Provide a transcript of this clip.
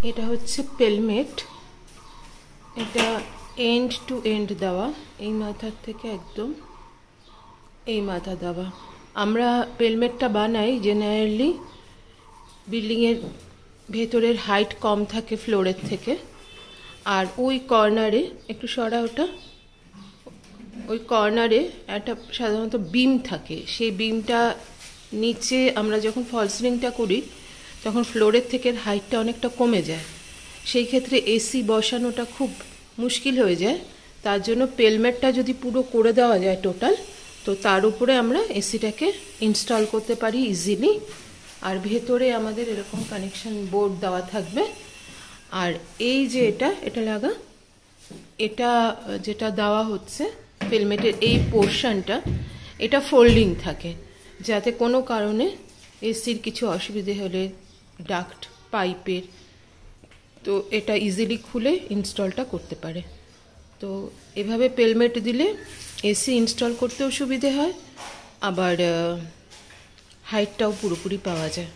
এটা হচ্ছে পেলমেট, এটা এন্ড টু এন্ড দেওয়া, এই মাথার থেকে একদম এই মাথা দেওয়া। আমরা পেলমেটটা বানাই জেনারেলি বিল্ডিংয়ের ভেতরের হাইট কম থাকে ফ্লোরের থেকে, আর ওই কর্নারে একটু সরা, ওটা ওই কর্নারে একটা সাধারণত বিম থাকে, সেই বিমটা নিচে আমরা যখন ফল সিলিংটা করি তখন ফ্লোরের থেকে হাইটটা অনেকটা কমে যায়, সেই ক্ষেত্রে এসি বসানোটা খুব মুশকিল হয়ে যায়। তার জন্য পেলমেটটা যদি পুরো করে দেওয়া যায় টোটাল, তো তার উপরে আমরা এসিটাকে ইনস্টল করতে পারি ইজিলি। আর ভেতরে আমাদের এরকম কানেকশন বোর্ড দেওয়া থাকবে। আর এই যে এটা লাগা, এটা যেটা দেওয়া হচ্ছে পেলমেটের এই পোর্শনটা, এটা ফোল্ডিং থাকে, যাতে কোনো কারণে এসির কিছু অসুবিধে হলে ডাক্ট পাইপের, তো এটা ইজিলি খুলে ইনস্টলটা করতে পারে। তো এভাবে পেলমেট দিলে এসি ইনস্টল করতেও সুবিধে হয়, আবার হাইটটাও পুরোপুরি পাওয়া যায়।